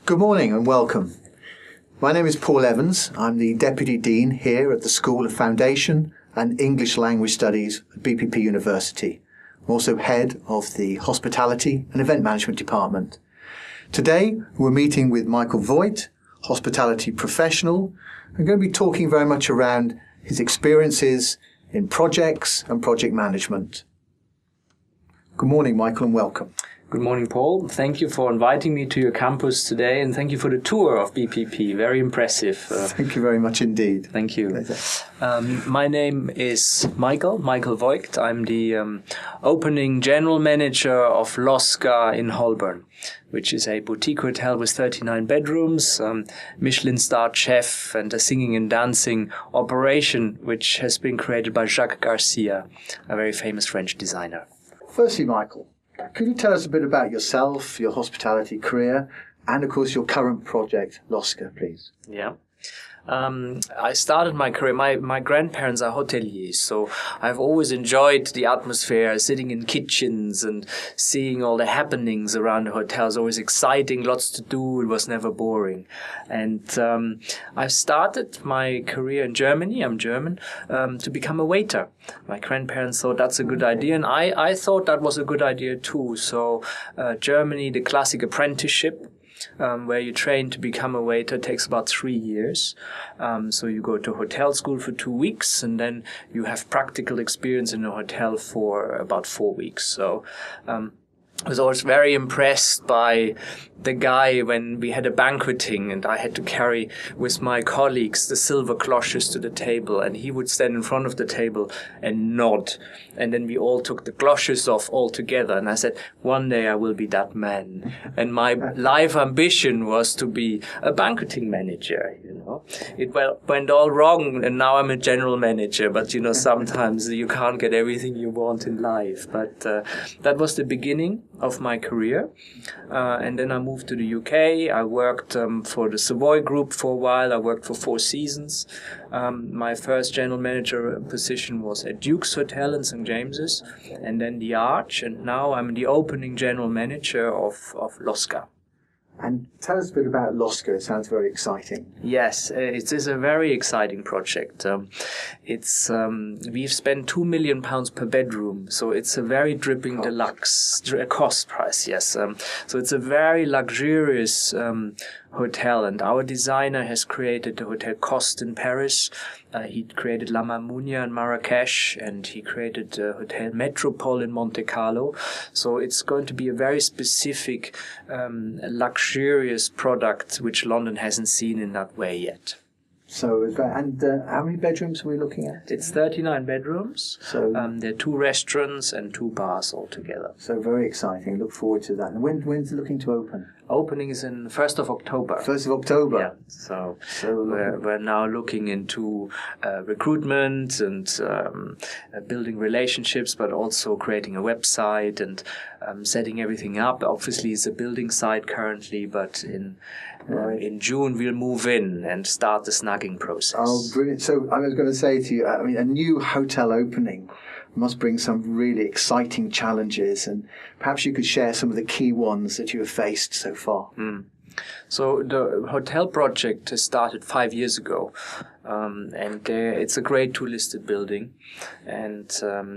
Good morning and welcome. My name is Paul Evans. I'm the Deputy Dean here at the School of Foundation and English Language Studies at BPP University. I'm also Head of the Hospitality and Event Management Department. Today we're meeting with Michael Voigt, hospitality professional. I'm going to be talking very much around his experiences in projects and project management. Good morning, Michael, and welcome. Good morning, Paul. Thank you for inviting me to your campus today, and thank you for the tour of BPP. Very impressive. Thank you very much indeed. Thank you. My name is Michael Voigt. I'm the opening general manager of Losca in Holborn, which is a boutique hotel with 39 bedrooms, Michelin-starred chef, and a singing and dancing operation, which has been created by Jacques Garcia, a very famous French designer. Firstly, Michael, could you tell us a bit about yourself, your hospitality career, and of course your current project, Losca, please? Yeah. I started my career, my grandparents are hoteliers, so I've always enjoyed the atmosphere, sitting in kitchens and seeing all the happenings around the hotels. Always exciting, lots to do, it was never boring. And I started my career in Germany, I'm German, to become a waiter. My grandparents thought that's a good idea, and I thought that was a good idea too. So Germany, the classic apprenticeship, where you train to become a waiter, takes about 3 years. So you go to hotel school for 2 weeks, and then you have practical experience in a hotel for about 4 weeks. So I was always very impressed by the guy when we had a banqueting and I had to carry with my colleagues the silver cloches to the table, and he would stand in front of the table and nod. And then we all took the cloches off all together. And I said, one day I will be that man. And my life ambition was to be a banqueting manager, you know. It went all wrong, and now I'm a general manager. But, you know, sometimes you can't get everything you want in life. But that was the beginning of my career. And then I moved to the UK. I worked for the Savoy Group for a while. I worked for 4 seasons. My first general manager position was at Duke's Hotel in St. James's, and then the Arch, and now I'm the opening general manager of Losca. And tell us a bit about Losca. It sounds very exciting. Yes, it is a very exciting project. We've spent £2 million per bedroom, so it's a very dripping deluxe cost price. Yes, so it's a very luxurious hotel, and our designer has created the Hotel Coste in Paris. He created La Mamounia in Marrakesh, and he created the Hotel Metropole in Monte Carlo. So it's going to be a very specific, luxurious product which London hasn't seen in that way yet. So, and how many bedrooms are we looking at? It's 39 bedrooms. So there are 2 restaurants and 2 bars altogether. So very exciting. Look forward to that. And when's it looking to open? Opening is in 1st of October. 1st of October? Yeah. So we're now looking into recruitment and building relationships, but also creating a website and setting everything up. Obviously, it's a building site currently, but in June we'll move in and start the snagging process. Oh, brilliant. So I was going to say to you, I mean, a new hotel opening must bring some really exciting challenges, and perhaps you could share some of the key ones that you have faced so far. So the hotel project has started 5 years ago, and it's a Grade 2 listed building, and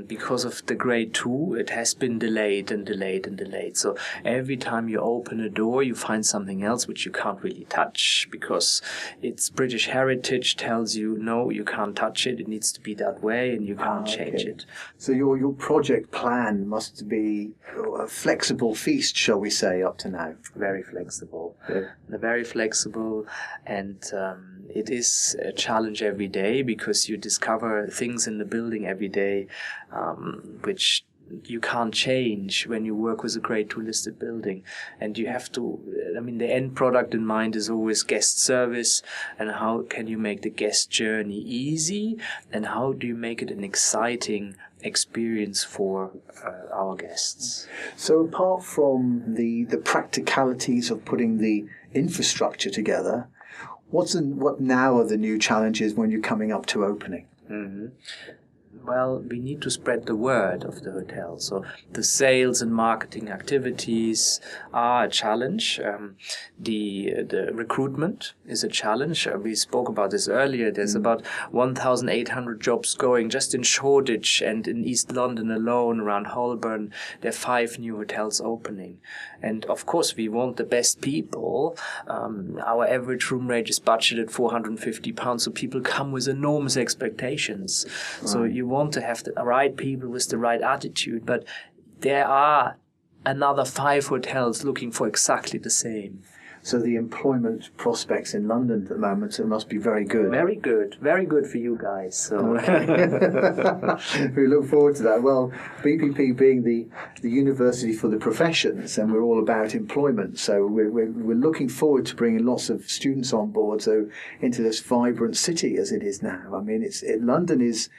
because of the Grade 2, it has been delayed and delayed and delayed. So every time you open a door, you find something else which you can't really touch, because its British heritage tells you, no, you can't touch it, it needs to be that way, and you can't change it. So your project plan must be a flexible feast, shall we say, up to now? Very flexible. They're very flexible, and it is a challenge every day, because you discover things in the building every day which you can't change when you work with a Grade 2 listed building. And you have to, the end product in mind is always guest service, and how can you make the guest journey easy, and how do you make it an exciting experience for our guests. So apart from the practicalities of putting the infrastructure together, what now are the new challenges when you're coming up to opening? Mm-hmm. well, we need to spread the word of the hotel. So the sales and marketing activities are a challenge. The recruitment is a challenge. We spoke about this earlier. There's about 1,800 jobs going just in Shoreditch, and in East London alone, around Holborn, there are 5 new hotels opening. And of course, we want the best people. Our average room rate is budgeted £450, so people come with enormous expectations. Right. So you want to have the right people with the right attitude, but there are another 5 hotels looking for exactly the same. So the employment prospects in London at the moment, it must be very good. Very good for you guys. So. Okay. We look forward to that. Well, BPP being the university for the professions, and we're all about employment, so we're looking forward to bringing lots of students on board, so into this vibrant city as it is now. I mean, London is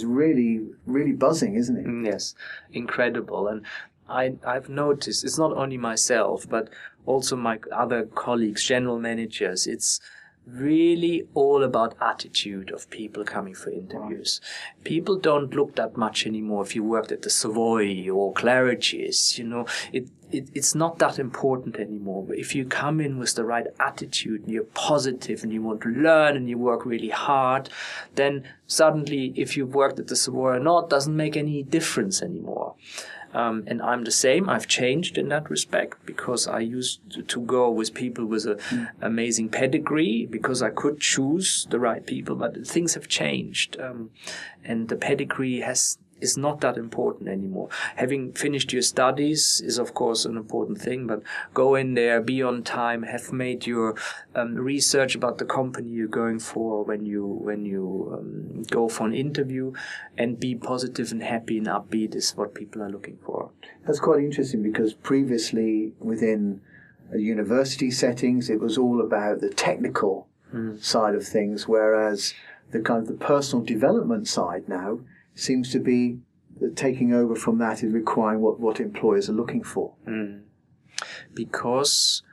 really buzzing, isn't it? Yes, incredible. And I've noticed, it's not only myself, but also my other colleagues, general managers, it's really all about attitude of people coming for interviews. Wow. People don't look that much anymore if you worked at the Savoy or Claridge's, it's not that important anymore. But if you come in with the right attitude and you're positive and you want to learn and you work really hard, then suddenly if you've worked at the Savoy or not doesn't make any difference anymore. And I'm the same. I've changed in that respect because I used to go with people with an amazing pedigree because I could choose the right people, but things have changed. And the pedigree is not that important anymore. Having finished your studies is, of course, an important thing, but go in there, be on time, have made your research about the company you're going for when you go for an interview, and be positive and happy and upbeat is what people are looking for. That's quite interesting because previously within university settings, it was all about the technical side of things, whereas the kind of the personal development side now seems to be taking over from that is requiring what employers are looking for. Because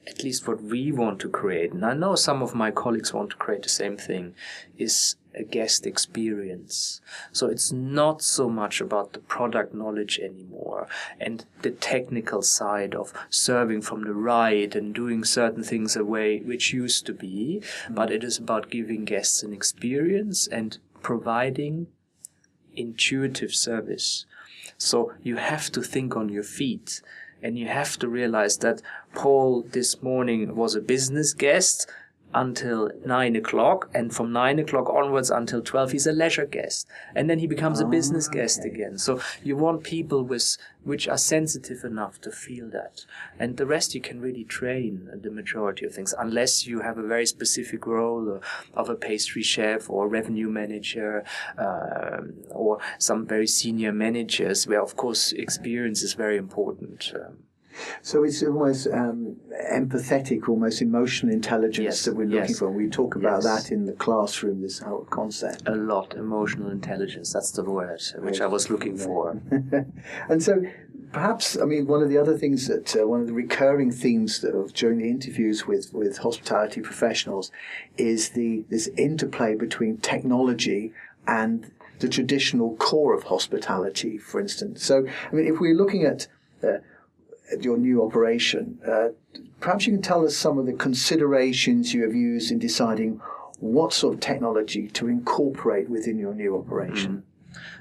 at least what we want to create, and I know some of my colleagues want to create the same thing, is a guest experience. So it's not so much about the product knowledge anymore and the technical side of serving from the right and doing certain things a way which used to be, but it is about giving guests an experience and providing intuitive service. So you have to think on your feet, and you have to realize that Paul this morning was a business guest until 9 o'clock, and from 9 o'clock onwards until 12 he's a leisure guest, and then he becomes a business guest again. So you want people which are sensitive enough to feel that, and the rest you can really train the majority of things, unless you have a very specific role of a pastry chef or revenue manager or some very senior managers, where of course experience is very important. So it's almost empathetic, almost emotional intelligence that we're looking for. We talk about that in the classroom, this whole concept. A lot, emotional intelligence, that's the word which I was looking for. And so perhaps, I mean, one of the other things that, one of the recurring themes during the interviews with hospitality professionals is this interplay between technology and the traditional core of hospitality, for instance. So, I mean, if we're looking at your new operation, perhaps you can tell us some of the considerations you have used in deciding what sort of technology to incorporate within your new operation.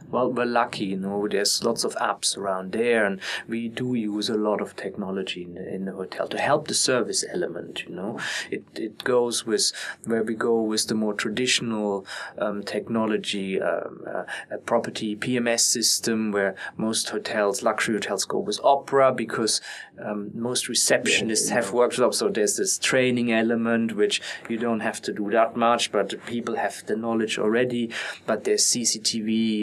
Well, we're lucky, there's lots of apps around there, and we do use a lot of technology in the hotel to help the service element, It goes with where we go with the more traditional technology, a property PMS system, where most hotels, luxury hotels, go with Opera because most receptionists have worked with Opera. So there's this training element, which you don't have to do that much, but people have the knowledge already. But there's CCTV,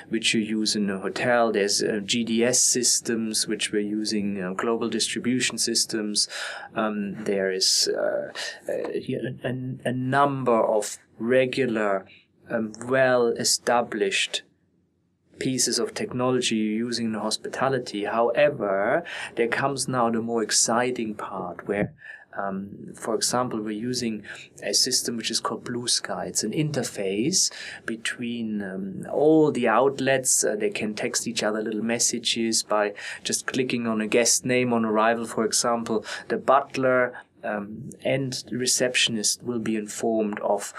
which you use in a hotel. There's GDS systems, which we're using, global distribution systems. There is a number of regular, well-established pieces of technology you're using in hospitality. However, there comes now the more exciting part where For example, we're using a system which is called Blue Sky. It's an interface between all the outlets. They can text each other little messages by just clicking on a guest name on arrival. For example, the butler and the receptionist will be informed of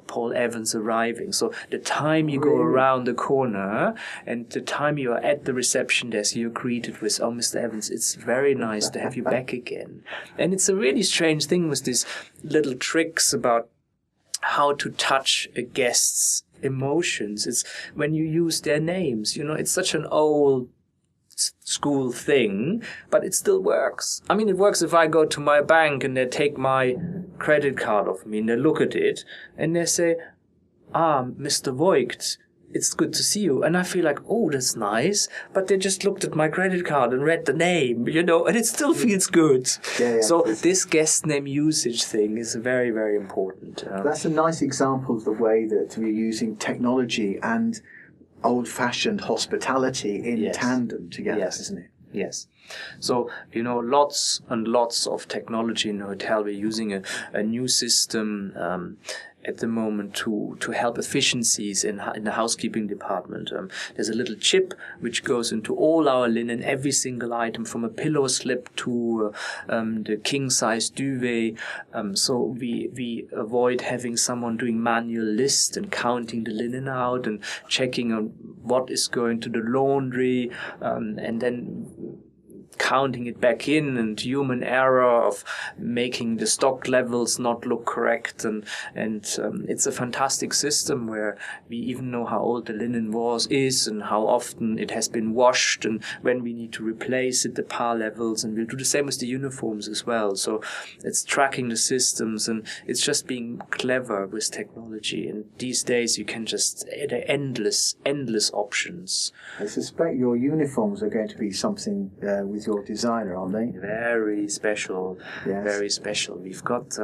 Paul Evans arriving. So the time you go around the corner and the time you are at the reception desk, you're greeted with, "Oh, Mr. Evans, it's very nice to have you back again." And it's a really strange thing with these little tricks about how to touch a guest's emotions. It's when you use their names, it's such an old school thing, but it still works. I mean, it works if I go to my bank and they take my credit card off me and they look at it and they say, Mr. Voigt, it's good to see you. And I feel like, oh, that's nice. But they just looked at my credit card and read the name, and it still feels good. Yeah. So this guest name usage thing is very, very important. That's a nice example of the way that we're using technology and old-fashioned hospitality in tandem together, isn't it? Yes. So, lots and lots of technology in the hotel. We're using a new system at the moment to help efficiencies in the housekeeping department. There's a little chip which goes into all our linen, every single item from a pillow slip to the king-size duvet. So we avoid having someone doing manual list and counting the linen out and checking on what is going to the laundry, and then counting it back in, and human error of making the stock levels not look correct, and it's a fantastic system where we even know how old the linen is and how often it has been washed and when we need to replace it, the par levels, and we'll do the same with the uniforms as well. So it's tracking the systems, and it's just being clever with technology. And these days you can just there are endless options. I suspect your uniforms are going to be something with your designer, aren't they? Very special. Yes. Very special. We've got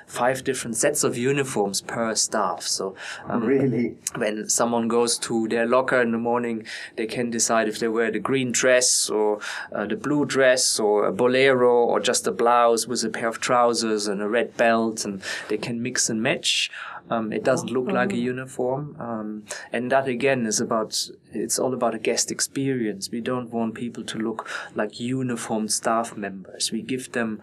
5 different sets of uniforms per staff. So really, when someone goes to their locker in the morning, they can decide if they wear the green dress or the blue dress or a bolero or just a blouse with a pair of trousers and a red belt, and they can mix and match. It doesn't look like a uniform, and that again it's all about a guest experience. We don't want people to look like uniformed staff members. We give them,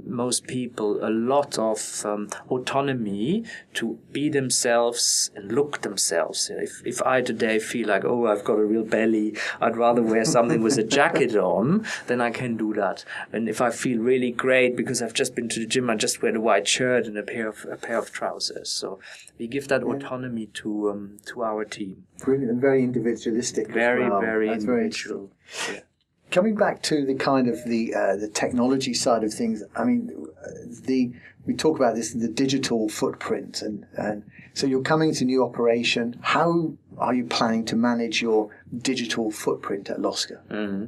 most people, a lot of autonomy to be themselves and look themselves. If I today feel like, oh, I've got a real belly, I'd rather wear something with a jacket on, then I can do that. And if I feel really great because I've just been to the gym, I just wear the white shirt and a pair of trousers. So we give that autonomy to our team. Brilliant, and very individualistic. Very, as well. very That's individual. Very Coming back to the kind of the technology side of things, I mean, we talk about this, the digital footprint, and so you're coming to new operation. How are you planning to manage your digital footprint at Losca? Mm-hmm.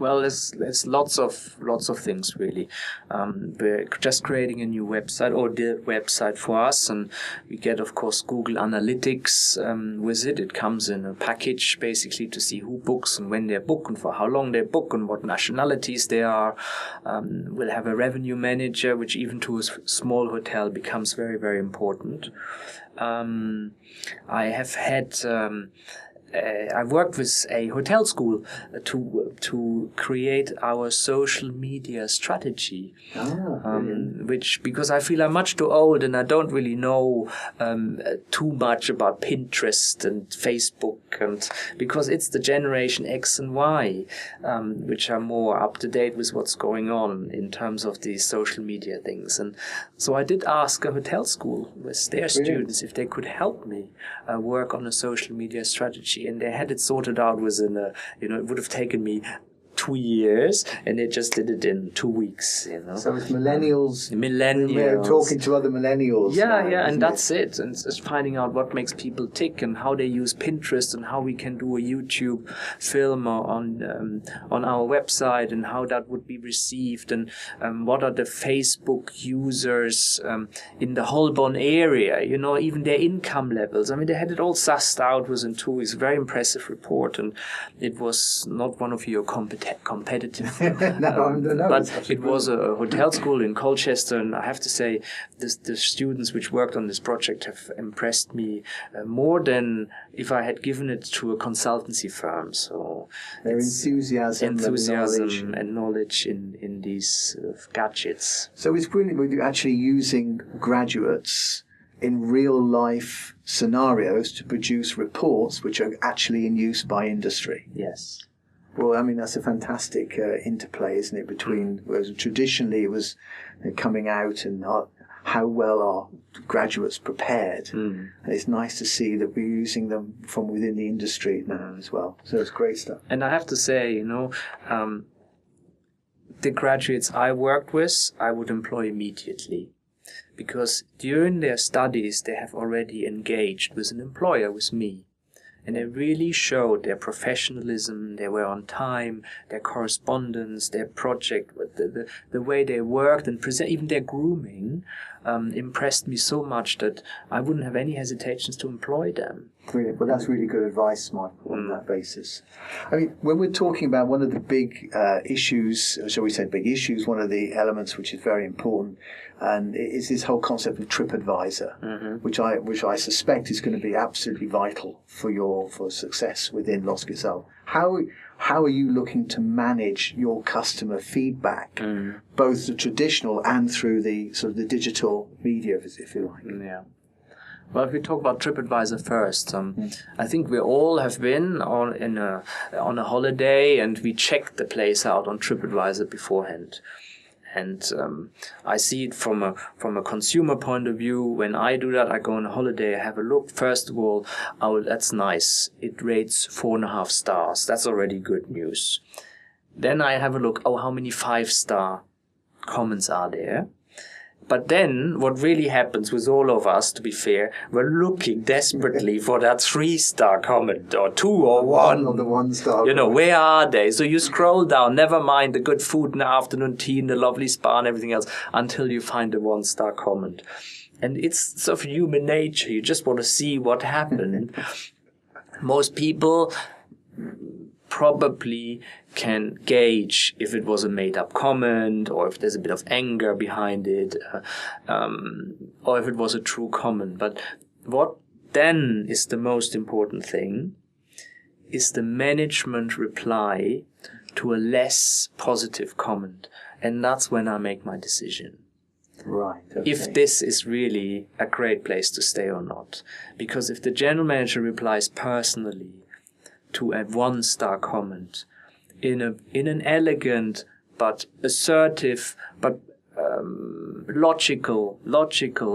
Well, there's lots of things really. We're just creating a new website, or the website for us, and we get, of course, Google Analytics with it. It comes in a package basically to see who books and when they book and for how long they book and what nationalities they are. We'll have a revenue manager, which even to a small hotel becomes very, very important. I have had. I've worked with a hotel school to create our social media strategy, because I feel I'm much too old and I don't really know too much about Pinterest and Facebook, and because it's the generation X and Y which are more up to date with what's going on in terms of these social media things. And so I did ask a hotel school with their students if they could help me work on a social media strategy. And they had it sorted out within it would have taken me 2 years, and they just did it in 2 weeks. So it's millennials. Millennials. We're talking to other millennials. Yeah, now, and that's it. And it's finding out what makes people tick and how they use Pinterest and how we can do a YouTube film on our website and how that would be received, and what are the Facebook users in the Holborn area. Even their income levels. I mean, they had it all sussed out within 2 weeks. Very impressive report, and it was not one of your competitions. competitive. No, but it was a hotel school in Colchester, and I have to say, the students which worked on this project have impressed me more than if I had given it to a consultancy firm. So their enthusiasm and knowledge in these gadgets. So it's brilliant when you're actually using graduates in real life scenarios to produce reports which are actually in use by industry. Yes. Well, I mean, that's a fantastic interplay, isn't it, between, whereas traditionally it was coming out and how well are graduates prepared. And it's nice to see that we're using them from within the industry now as well. So it's great stuff. And I have to say, the graduates I worked with, I would employ immediately. Because during their studies, they have already engaged with an employer, with me. And they really showed their professionalism, they were on time, their correspondence, their project, the way they worked and present, even their grooming, impressed me so much that I wouldn't have any hesitations to employ them. Brilliant. Well, that's really good advice, Michael, on that basis. I mean, when we're talking about one of the big issues, or shall we say big issues, one of the elements which is very important, and is this whole concept of TripAdvisor, which I suspect is going to be absolutely vital for success within LOSC itself. How are you looking to manage your customer feedback, both the traditional and through the sort of the digital media, if you like? Yeah. Well, if we talk about TripAdvisor first, I think we all have been on a holiday and we checked the place out on TripAdvisor beforehand. And I see it from a consumer point of view. When I do that, I go on a holiday, I have a look. First of all, that's nice. It rates 4.5 stars. That's already good news. Then I have a look, how many 5-star comments are there? But then what really happens with all of us, to be fair, we're looking desperately for that 3-star comment or 2 or 1. On the 1-star. Where are they? So you scroll down, never mind the good food and the afternoon tea and the lovely spa and everything else, until you find a 1-star comment. And it's sort of human nature. You just want to see what happened. Most people probably can gauge if it was a made-up comment or if there's a bit of anger behind it, or if it was a true comment. But what then is the most important thing is the management reply to a less positive comment. And that's when I make my decision. Right. Okay. If this is really a great place to stay or not. Because if the general manager replies personally to a 1-star comment in an elegant but assertive but logical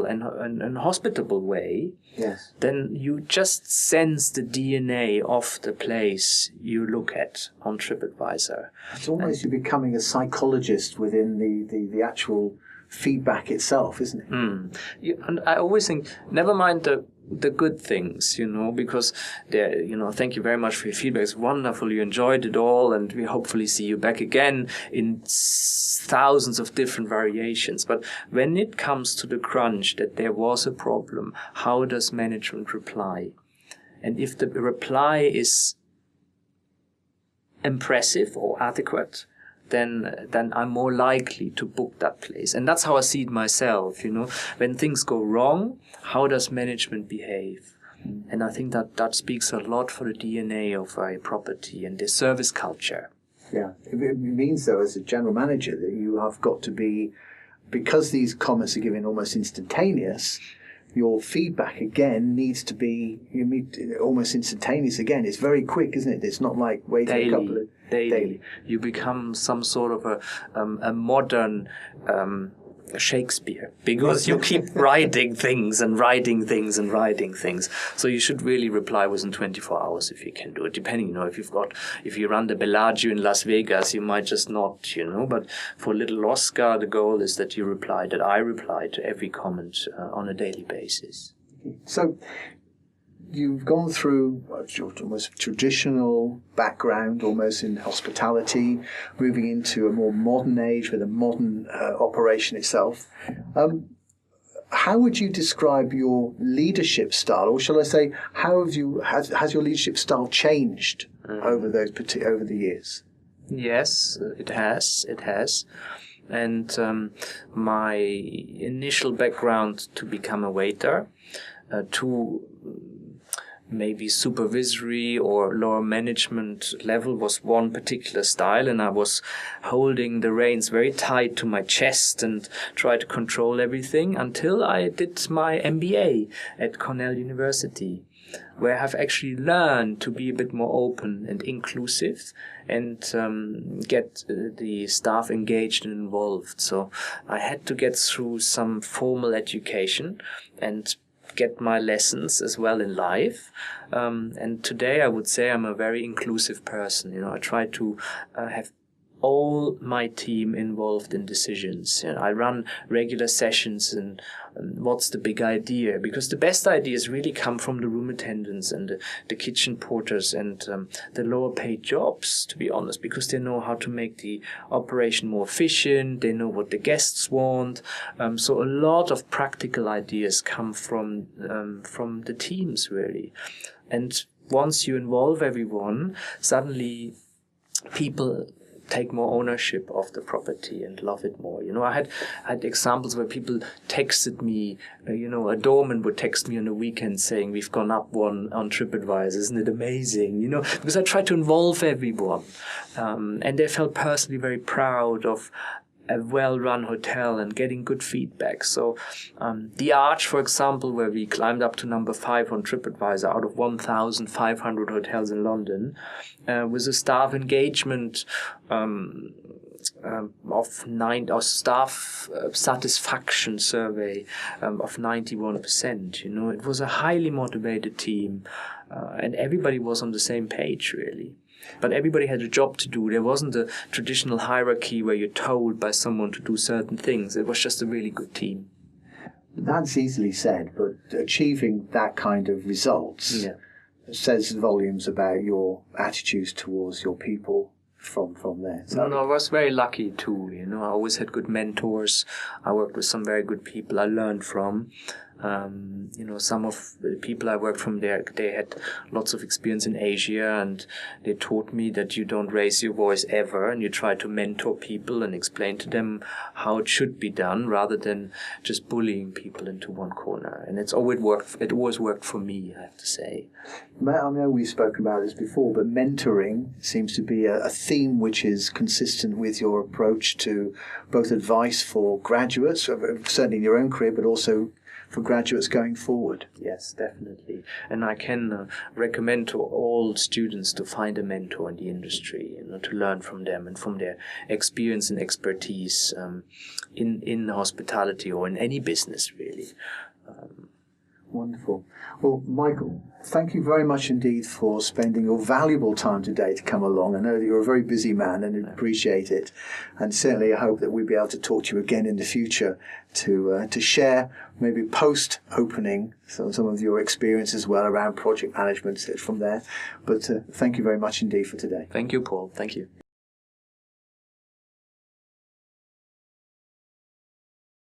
and hospitable way, yes, then you just sense the DNA of the place you look at on TripAdvisor. It's almost you're becoming a psychologist within the actual feedback itself, isn't it? And I always think, never mind the good things, because thank you very much for your feedback. It's wonderful. You enjoyed it all, and we hopefully see you back again in thousands of different variations. But when it comes to the crunch that there was a problem, how does management reply? And if the reply is impressive or adequate, then I'm more likely to book that place. And that's how I see it myself, When things go wrong, how does management behave? And I think that speaks a lot for the DNA of a property and the service culture. Yeah. It means, though, as a general manager, that you have got to be, because these comments are given almost instantaneous, your feedback again needs to be almost instantaneous again. It's very quick, isn't it? It's not like waiting a couple of daily. You become some sort of a modern Shakespeare, because you keep writing things and writing things and writing things. So you should really reply within 24 hours if you can do it. Depending, if you run the Bellagio in Las Vegas, you might just not, But for Little Oscar, the goal is that I reply to every comment on a daily basis. So you've gone through almost traditional background, almost in hospitality, moving into a more modern age with a modern operation itself. How would you describe your leadership style, or shall I say, has your leadership style changed over the years? Yes, it has. It has. And my initial background to become a waiter, to maybe supervisory or lower management level was one particular style, and I was holding the reins very tight to my chest and tried to control everything until I did my MBA at Cornell University, where I've actually learned to be a bit more open and inclusive and get the staff engaged and involved. So I had to get through some formal education and get my lessons as well in life. And today I would say I'm a very inclusive person. I try to have all my team involved in decisions. I run regular sessions and what's the big idea? Because the best ideas really come from the room attendants and the kitchen porters and the lower paid jobs, to be honest, because they know how to make the operation more efficient. They know what the guests want. So a lot of practical ideas come from the teams, really. And once you involve everyone, suddenly people take more ownership of the property and love it more. I had examples where people texted me, a doorman would text me on the weekend saying, we've gone up one on TripAdvisor, isn't it amazing? Because I tried to involve everyone. And they felt personally very proud of a well-run hotel and getting good feedback. So the Arch, for example, where we climbed up to number 5 on TripAdvisor out of 1,500 hotels in London, was a staff engagement of staff satisfaction survey of 91%. It was a highly motivated team, and everybody was on the same page, really. But everybody had a job to do. There wasn't a traditional hierarchy where you're told by someone to do certain things. It was just a really good team. That's easily said, but achieving that kind of results says volumes about your attitudes towards your people from there. No, I was very lucky too. I always had good mentors. I worked with some very good people I learned from. Some of the people I worked from there, they had lots of experience in Asia, and they taught me that you don't raise your voice ever, and you try to mentor people and explain to them how it should be done rather than just bullying people into one corner. And it always worked for me, I have to say. I know we've spoken about this before, but mentoring seems to be a theme which is consistent with your approach to both advice for graduates, certainly in your own career, but also for graduates going forward. Yes, definitely. And I can recommend to all students to find a mentor in the industry, to learn from them and from their experience and expertise in hospitality or in any business, really. Wonderful. Well, Michael, thank you very much indeed for spending your valuable time today to come along. I know that you're a very busy man and I appreciate it. And certainly I hope that we'll be able to talk to you again in the future to share maybe post-opening some of your experience as well around project management from there. But thank you very much indeed for today. Thank you, Paul. Thank you.